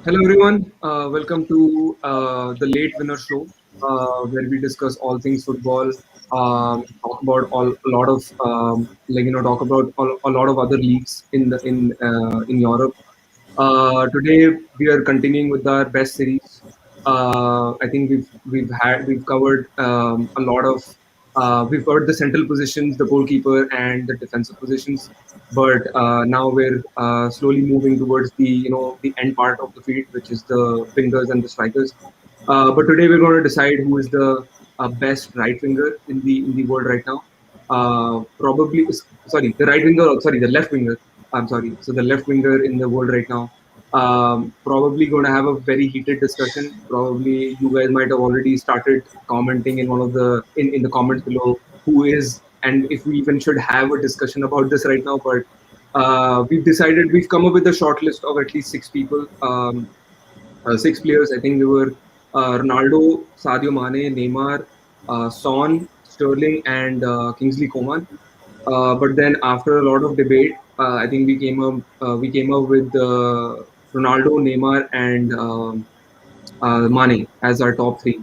Hello everyone, welcome to the Late Winner Show, where we discuss all things football, talk about a lot of talk about a lot of other leagues in Europe. Today we are continuing with our best series. I think we've covered a lot of we've covered the central positions, the goalkeeper, and the defensive positions. But now we're slowly moving towards the end part of the field, which is the wingers and the strikers. But today we're going to decide who is the best right winger in the world right now. Probably, sorry, the right winger. Sorry, the left winger. I'm sorry. So the left winger in the world right now. Probably going to have a very heated discussion. Probably you guys might have already started commenting in one of in the comments below who is, and if we even should have a discussion about this right now. But we've come up with a short list of at least six people, six players. I think we were Ronaldo, Sadio Mane, Neymar, Son, Sterling, and Kingsley Coman. But then after a lot of debate, I think we came up with Ronaldo, Neymar, and Mane as our top three.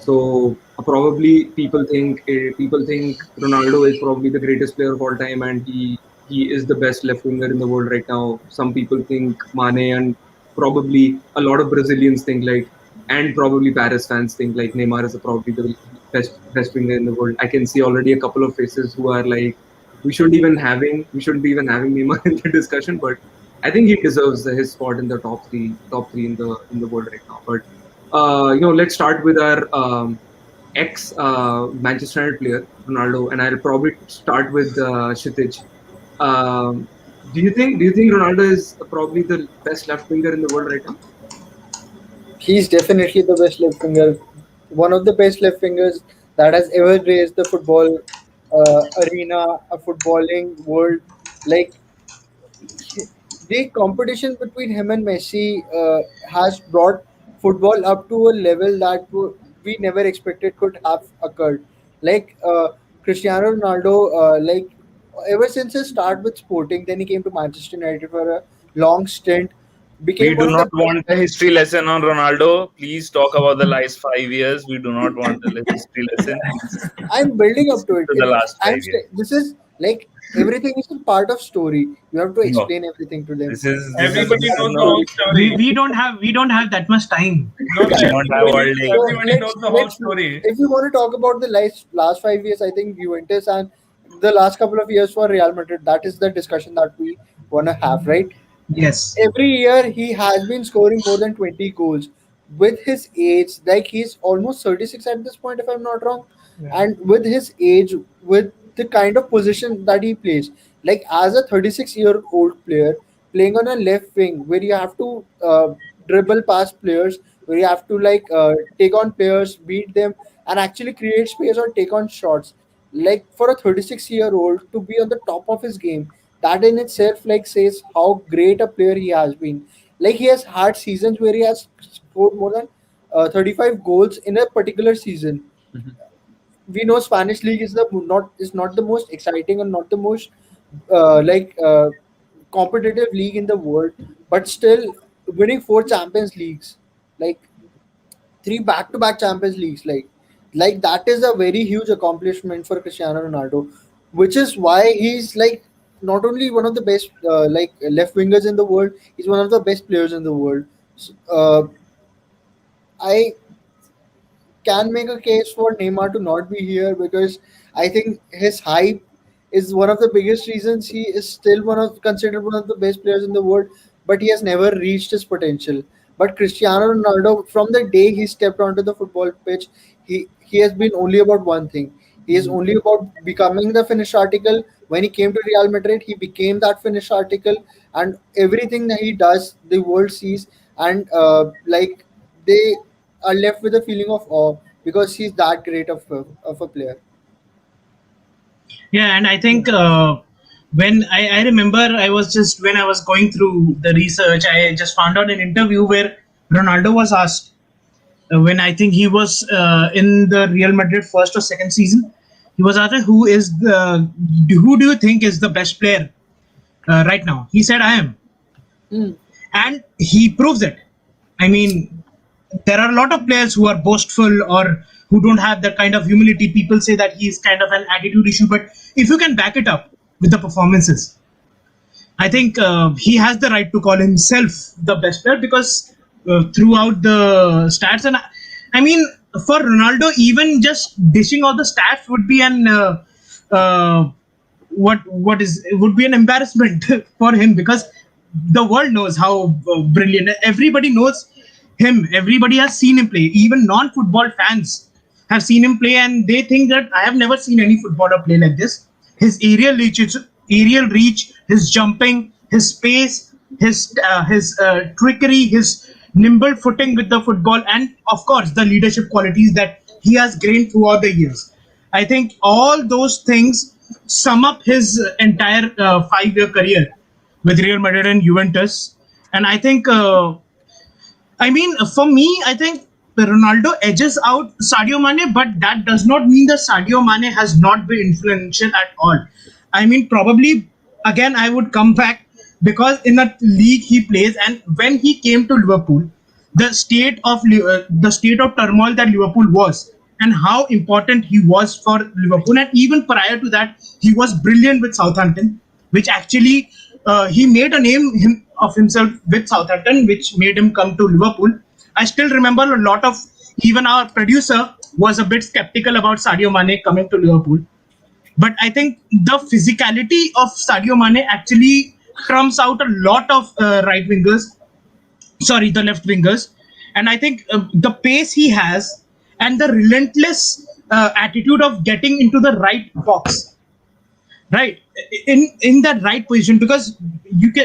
So probably people think Ronaldo is probably the greatest player of all time, and he is the best left winger in the world right now. Some people think Mane, and probably a lot of Brazilians think like, and probably Paris fans think like Neymar is probably the best winger in the world. I can see already a couple of faces who are like, we shouldn't be even having Neymar in the discussion, but I think he deserves his spot in the top three in the world right now. But let's start with our ex Manchester United player Ronaldo, and I'll probably start with Kshitij. Um, do you think Ronaldo is probably the best left winger in the world right now? He's definitely the best left winger, one of the best left wingers that has ever graced the football arena, a footballing world. Like the competition between him and Messi has brought football up to a level that we never expected could have occurred. Like Cristiano Ronaldo, ever since his start with Sporting, then he came to Manchester United for a long stint, We became do one of not the want a history lesson on Ronaldo. Please talk about the last 5 years. We do not want a history lesson. Please I'm building up to stick it. to the last 5 years. This is like everything is a part of story. You have to No, explain everything to them. this is Everybody knows the no. whole story. We don't have that much time. No, We don't have everybody, world league. So everybody knows the whole story. if you want to talk about the last 5 years, I think Juventus and the last couple of years for Real Madrid. That is the discussion that we want to have, right? Yes. Every year he has been scoring more than 20 goals. With his age, like he's almost 36 at this point, if I'm not wrong, Yeah. and with his age, with the kind of position that he plays, like as a 36-year-old player playing on a left wing where you have to dribble past players, where you have to take on players, beat them, and actually create space or take on shots. Like for a 36-year-old to be on the top of his game, that in itself like says how great a player he has been. Like he has had seasons where he has scored more than 35 goals in a particular season. We know Spanish league is not the most exciting and not the most uh, like uh, competitive league in the world, but still winning four Champions Leagues, like three back-to-back Champions Leagues, like that is a very huge accomplishment for Cristiano Ronaldo, which is why he's like not only one of the best left wingers in the world, he's one of the best players in the world. I can make a case for Neymar to not be here because I think his hype is one of the biggest reasons he is still considered one of the best players in the world, but he has never reached his potential. But Cristiano Ronaldo, from the day he stepped onto the football pitch, he has been only about one thing. He is only about becoming the finished article. When he came to Real Madrid, he became that finished article, and everything that he does, the world sees, and they are left with a feeling of awe because he's that great of a player. Yeah, and I think when I remember I was just when I was going through the research, I just found out an interview where Ronaldo was asked when I think he was in the Real Madrid first or second season. He was asked who do you think is the best player right now? He said I am, Hmm. and he proves it. I mean, there are a lot of players who are boastful or who don't have that kind of humility. People say that he's kind of an attitude issue, but if you can back it up with the performances, I think he has the right to call himself the best player because throughout the stats, and I mean, for Ronaldo, even just dishing out the stats would be an uh, what is would be an embarrassment for him because the world knows how brilliant. Everybody knows him. Everybody has seen him play. Even non-football fans have seen him play, and they think that I have never seen any footballer play like this. His aerial reach, his jumping, his pace, his trickery, his nimble footing with the football, and of course the leadership qualities that he has gained throughout the years. I think all those things sum up his entire 5 year career with Real Madrid and Juventus. And I think, I mean, for me, I think Ronaldo edges out Sadio Mane, but that does not mean that Sadio Mane has not been influential at all. I mean, probably again, I would come back because in a league he plays, and when he came to Liverpool, the state of turmoil that Liverpool was, and how important he was for Liverpool, and even prior to that, he was brilliant with Southampton, which actually he made a of himself with Southampton, which made him come to Liverpool. I still remember a lot of even our producer was a bit skeptical about Sadio Mane coming to Liverpool, but I think the physicality of Sadio Mane actually trumps out a lot of the left wingers. And I think the pace he has and the relentless attitude of getting into the right box, right, in that right position, because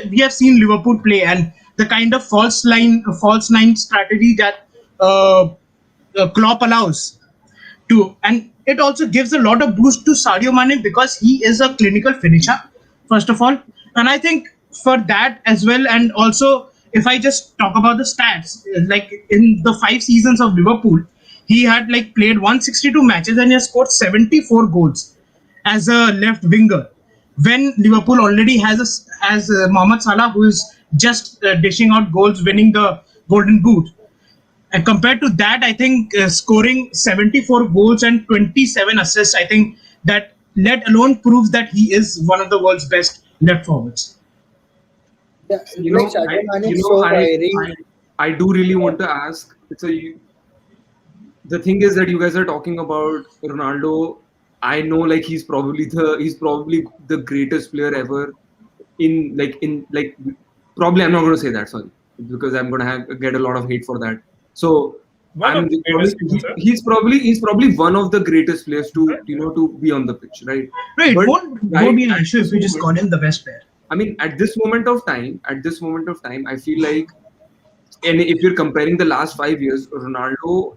we have seen Liverpool play and the kind of false line strategy that Klopp allows to, and it also gives a lot of boost to Sadio Mane because he is a clinical finisher, first of all. And I think for that as well, and also if I just talk about the stats, like in the 5 seasons of Liverpool, he had like played 162 matches and he has scored 74 goals as a left winger. When Liverpool already has Mohamed Salah, who is just dishing out goals, winning the Golden Boot. And compared to that, I think scoring 74 goals and 27 assists, I think that let alone proves that he is one of the world's best left forwards. Yeah, You like know, Sadio I Mane you is know so fiery. I do really want to ask. The thing is that you guys are talking about Ronaldo. I know like he's probably the greatest player ever in like probably I'm not going to say that, sorry, because I'm going to get a lot of hate for that. So One of the probably greatest players, sir. he's probably one of the greatest players to to be on the pitch, right? Right, But won't right be an at issue if this we just call moment, him the best player. I mean, at this moment of time, I feel like, and if you're comparing the last 5 years, Ronaldo,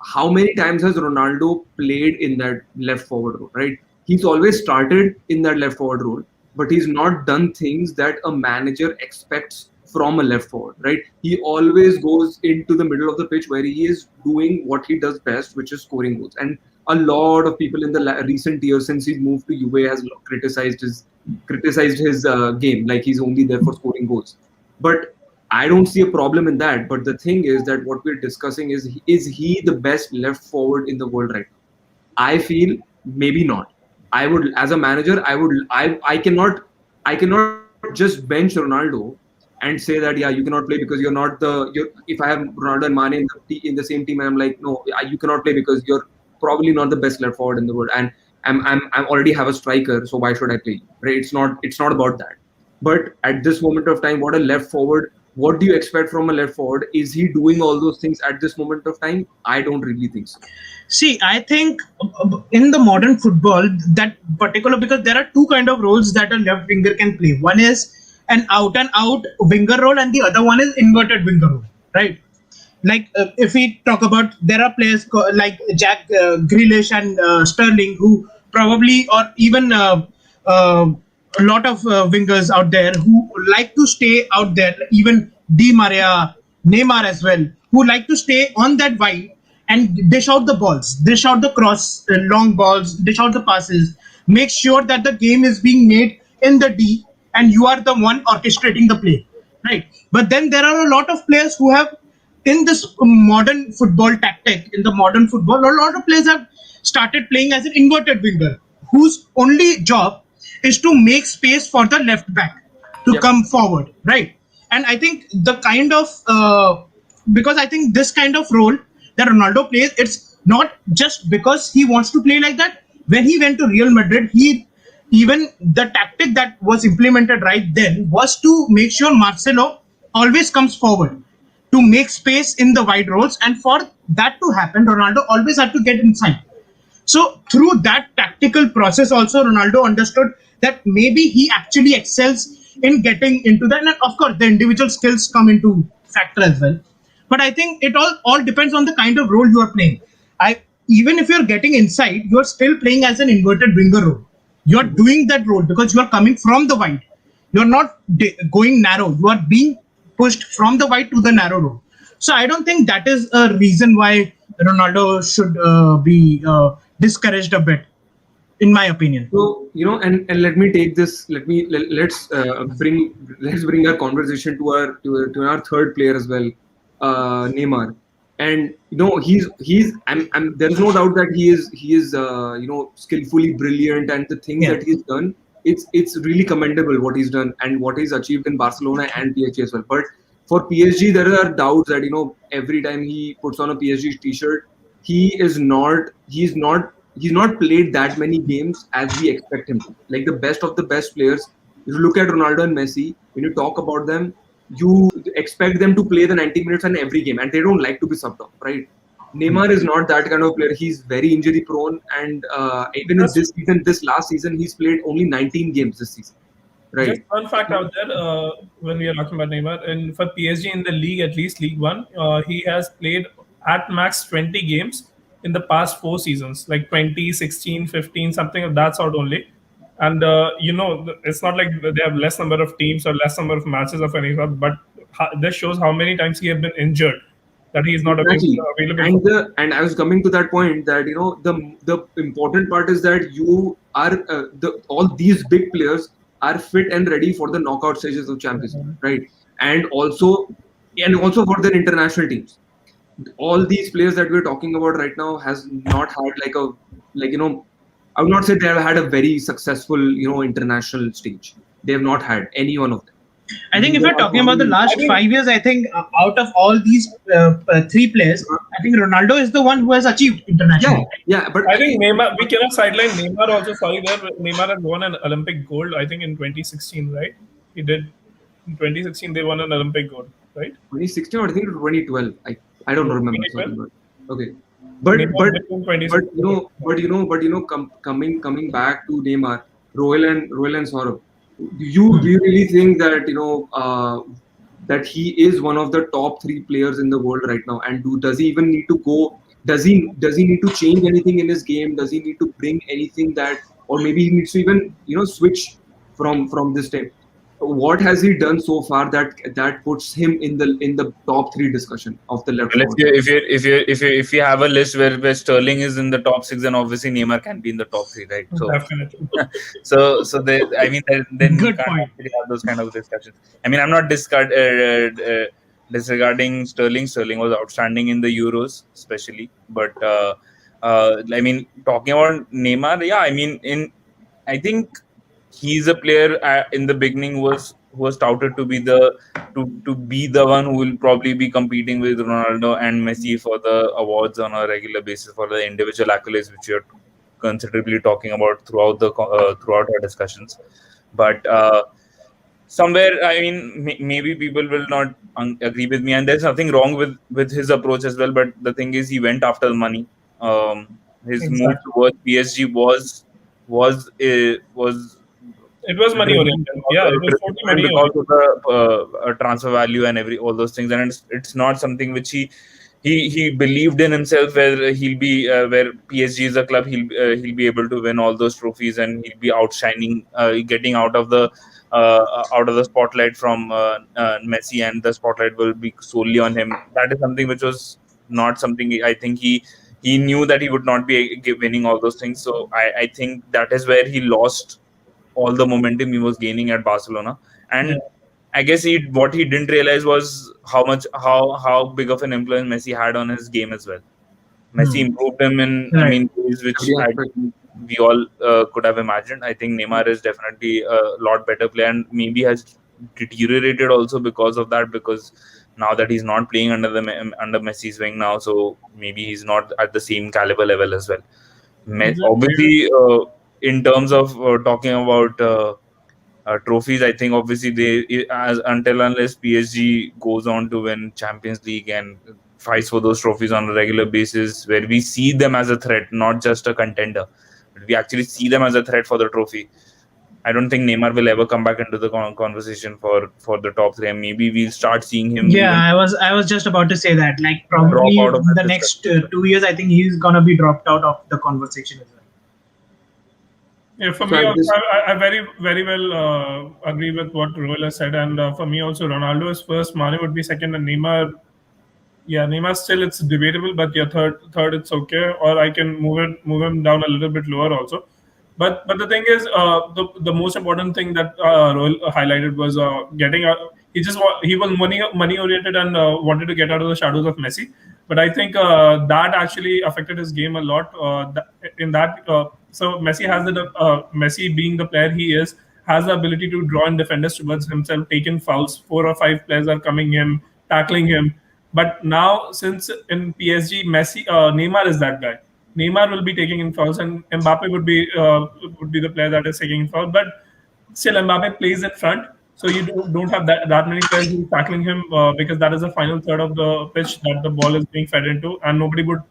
how many times has Ronaldo played in that left forward role, right? He's always started in that left forward role, but he's not done things that a manager expects from a left forward, right? He always goes into the middle of the pitch where he is doing what he does best, which is scoring goals. And a lot of people in the recent years since he's moved to UA has criticized his game, like he's only there for scoring goals. But I don't see a problem in that. But the thing is that what we're discussing is he the best left forward in the world right now? I feel maybe not. I would, as a manager, I cannot just bench Ronaldo and say that yeah, you cannot play because you're not if I have Ronaldo and Mane in the same team and I'm like no, you cannot play because you're probably not the best left forward in the world, and I'm already have a striker, so why should I play you? Right? It's not about that. But at this moment of time, what a left forward, what do you expect from a left forward? Is he doing all those things at this moment of time? I don't really think so. See, I think in the modern football, that particular, because there are two kind of roles that a left winger can play. One is an out and out winger role, and the other one is inverted winger role, right? Like if we talk about, there are players like Jack Grealish and Sterling who probably, or even a lot of wingers out there who like to stay out there, even Di Maria, Neymar as well, who like to stay on that wide and dish out the balls, dish out the long balls, dish out the passes, make sure that the game is being made in the D and you are the one orchestrating the play, right? But then there are a lot of players who have in this modern football tactic, in the modern football, a lot of players have started playing as an inverted winger, whose only job is to make space for the left back to Yep. come forward, right? And I think the kind of because I think this kind of role that Ronaldo plays, it's not just because he wants to play like that. When he went to Real Madrid, he even the tactic that was implemented right then was to make sure Marcelo always comes forward to make space in the wide roles, and for that to happen, Ronaldo always had to get inside. So through that tactical process, also Ronaldo understood that maybe he actually excels in getting into that. And of course, the individual skills come into factor as well. But I think it all depends on the kind of role you are playing. I Even if you're getting inside, you're still playing as an inverted winger role. You're doing that role because you are coming from the wide. You're not going narrow. You are being pushed from the wide to the narrow role. So I don't think that is a reason why Ronaldo should be discouraged a bit, in my opinion. So and let me take this. Let's bring our conversation to our third player as well, Neymar. And there's no doubt that he is skillfully brilliant, and the things Yeah. that he's done, it's really commendable what he's done and what he's achieved in Barcelona and PSG as well. But for PSG, there are doubts that every time he puts on a PSG t-shirt, he's not played that many games as we expect him to. Like the best of the best players, if you look at Ronaldo and Messi, when you talk about them, you expect them to play the 90 minutes in every game, and they don't like to be subbed off, right? Neymar is not that kind of player. He's very injury prone, and even in this last season, he's played only 19 games this season, right? Just one fact out there, when we are talking about Neymar, and for PSG in the league, at least League One, he has played at max 20 games in the past 4 seasons, like 20, 16, 15, something of that sort only. And it's not like they have less number of teams or less number of matches of any sort, but this shows how many times he has been injured, that he is not Exactly. available. And I was coming to that point that the important part is that you are all these big players are fit and ready for the knockout stages of Champions League, right? And also for their international teams. All these players that we're talking about right now has not had I would not say they have had a very successful international stage. They have not had any one of them. I think if we're talking about the last 5 years, I think out of all these 3 players, I think Ronaldo is the one who has achieved international. Yeah, but I think Neymar, we cannot sideline Neymar also. Sorry, there Neymar had won an Olympic gold, I think in 2016, right? He did. In 2016, they won an Olympic gold, right? 2016 or I think 2012. I don't remember. 2012? Okay. Coming back to Neymar, Royal and Saurabh, do you really think that that he is one of the top 3 players in the world right now? And does he even need to go? Does he need to change anything in his game? Does he need to bring anything or maybe he needs to even switch from this time? What has he done so far that puts him in the top 3 discussion of the left? Well, if you have a list where Sterling is in the top 6, then obviously Neymar can be in the top 3, right? So Definitely. then Good you can't point. actually have those kind of discussions. I mean, I'm not disregarding Sterling. Sterling was outstanding in the Euros, especially. But I mean, talking about Neymar, yeah, I mean, I think he's a player in the beginning who was touted to be the one who will probably be competing with Ronaldo and Messi for the awards on a regular basis, for the individual accolades which you're considerably talking about throughout our discussions. But somewhere, I mean, maybe people will not agree with me, and there's nothing wrong with his approach as well. But the thing is, he went after the money. His move towards PSG was It was money oriented. Yeah, it was totally money because oriented. of the transfer value and all those things, and it's not something which he believed in himself, where he'll be where PSG is a club, he'll be able to win all those trophies, and he'll be outshining, getting out of the spotlight from Messi, and the spotlight will be solely on him. That is something which was not something I think he knew that he would not be winning all those things. So I think that is where he lost all the momentum he was gaining at Barcelona. And I guess what he didn't realize was how big of an influence Messi had on his game as well. Messi improved him in, I Right. mean, ways which Every I aspect. think we all could have imagined. I think Neymar is definitely a lot better player, and maybe has deteriorated also because of that. Because now that he's not playing under Messi's wing now, so maybe he's not at the same caliber level as well. Exactly. Obviously, in terms of talking about trophies, I think obviously as until unless PSG goes on to win Champions League and fights for those trophies on a regular basis, where we see them as a threat, not just a contender, but we actually see them as a threat for the trophy. I don't think Neymar will ever come back into the conversation for the top three, and maybe we'll start seeing him Yeah, even I was just about to say that. Like drop probably out of that the next discussion. 2 years, I think he's gonna be dropped out of the conversation as well. Yeah, for So me at also, this, I very very well agree with what Roel has said, and for me also, Ronaldo is first, Mane would be second, and Neymar. Yeah, Neymar still it's debatable, but yeah, third it's okay, or I can move him down a little bit lower also. But the thing is, the most important thing that Roel highlighted was getting out. He was money oriented and wanted to get out of the shadows of Messi. But I think that actually affected his game a lot. In that, so Messi has Messi being the player he is, has the ability to draw in defenders towards himself, take in fouls. 4 or 5 players are coming in, tackling him. But now, since in PSG, Neymar is that guy. Neymar will be taking in fouls, and Mbappe would be the player that is taking in fouls. But still, Mbappe plays in front, so you don't have that many players who are tackling him because that is the final third of the pitch that the ball is being fed into, and nobody would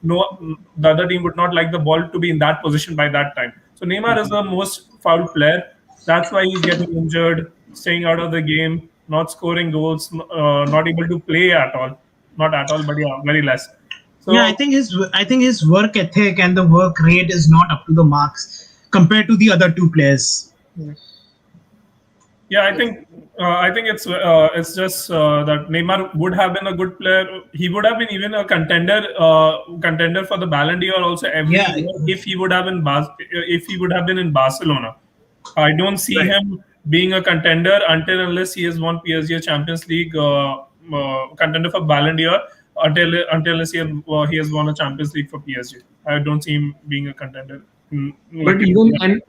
no the other team would not like the ball to be in that position by that time. So Neymar is the most foul player. That's why he's getting injured, staying out of the game, not scoring goals, not able to play at all. Not at all, but yeah, very less. Yeah, So I think his work ethic and the work rate is not up to the marks compared to the other two players. yeah, I think it's just that Neymar would have been a good player. He would have been even a contender for the Ballon d'Or also every Yeah, year if he would have if he would have been in Barcelona. I don't see right. him being a contender until unless he has won PSG Champions League contender for Ballon d'Or until unless he has won a Champions League for PSG. I don't see him being a contender. but Like, even and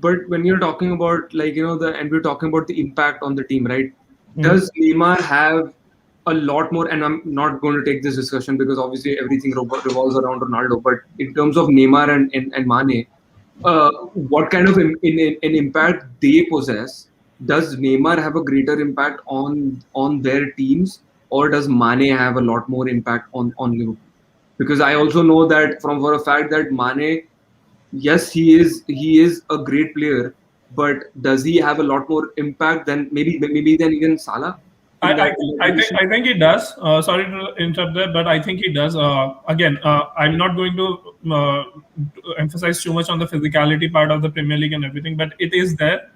but when you're talking about and we're talking about the impact on the team, right? Does Neymar have a lot more? And I'm not going to take this discussion because obviously everything revolves around Ronaldo. But in terms of Neymar and Mane, what kind of an impact they possess? Does Neymar have a greater impact on their teams, or does Mane have a lot more impact on Liverpool? Because I also know that for a fact that Mane, yes, he is a great player, but does he have a lot more impact than maybe than even Salah I, in that I, position? I think he does. Sorry to interrupt there, but I think he does. Again, I'm not going to emphasize too much on the physicality part of the Premier League and everything, but it is there.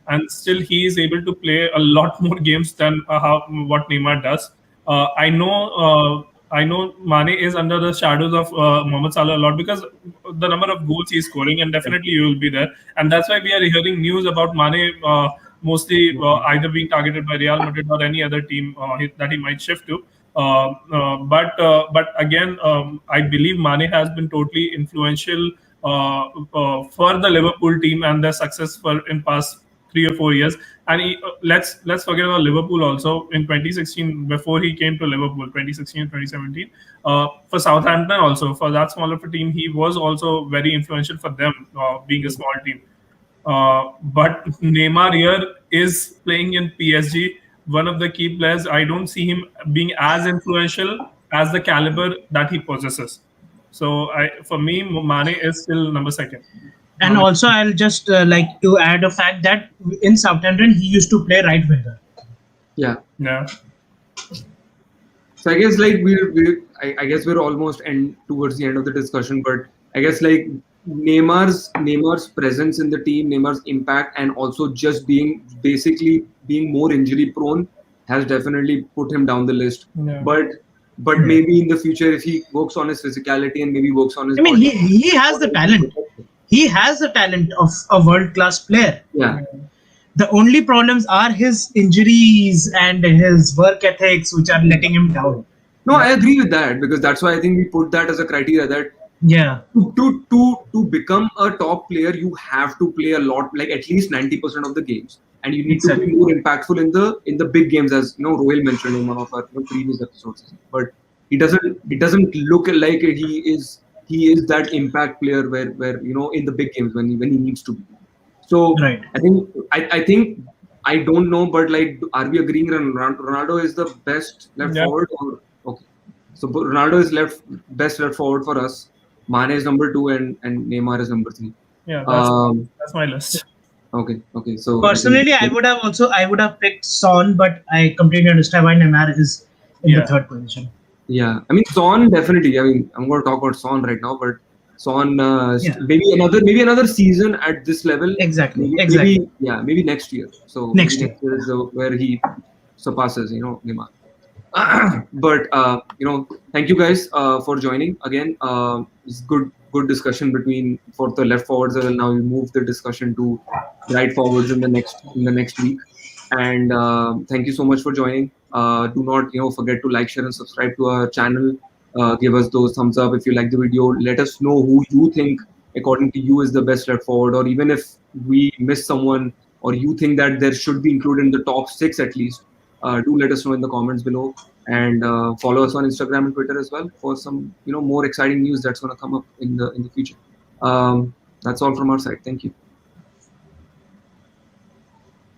And still, he is able to play a lot more games than what Neymar does. I know Mane is under the shadows of Mohamed Salah a lot because the number of goals he's scoring, and definitely you will be there. And that's why we are hearing news about Mane mostly either being targeted by Real Madrid or any other team that he might shift to. But again, I believe Mane has been totally influential for the Liverpool team and their success for in past 3 or 4 years. And let's forget about Liverpool also. In 2016, before he came to Liverpool, 2016 and 2017, for Southampton also, for that small of a team, he was also very influential for them, being a small team. But Neymar here is playing in PSG, one of the key players. I don't see him being as influential as the caliber that he possesses. So for me, Mane is still number second. And also, I'll just like to add a fact that in Southampton he used to play right winger. Yeah. Yeah. So I guess I guess we're almost towards the end of the discussion, but I guess like Neymar's presence in the team, Neymar's impact, and also just basically being more injury prone has definitely put him down the list. Yeah. But maybe in the future, if he works on his physicality and maybe works on his I mean, body, he has the talent. He has the talent of a world class player. yeah. The only problems are his injuries and his work ethics, which are letting him down. No, I agree with that, because that's why I think we put that as a criteria that Yeah, to become a top player, you have to play a lot, like at least 90% of the games, and you need to Exactly. be more impactful in the big games, as Royal mentioned in one of our previous episodes. But it doesn't look like he is that impact player where in the big games when he needs to be. So right. I think I don't know, but like, are we agreeing Ronaldo is the best left Yeah. forward? Or okay, so Ronaldo is best left forward for us. Mane is number 2 and Neymar is number 3. Yeah, Um, that's my list. okay. So Personally, I would have picked Son, but I completely understand why Neymar is in the Yeah. third position. yeah, I mean Son definitely. I mean, I'm going to talk about Son right now, but Son Yeah. maybe another season at this level. Exactly. Maybe next year. So Next maybe year. next year is where he surpasses Neymar. But thank you guys for joining again. It's good discussion between for the left forwards. Now we move the discussion to right forwards in the next week. And thank you so much for joining. Do not forget to like, share, and subscribe to our channel. Give us those thumbs up if you like the video. Let us know who you think, according to you, is the best left forward, or even if we miss someone, or you think that there should be included in the top 6 at least. Do let us know in the comments below, and follow us on Instagram and Twitter as well for some more exciting news that's going to come up in the future. That's all from our side. Thank you.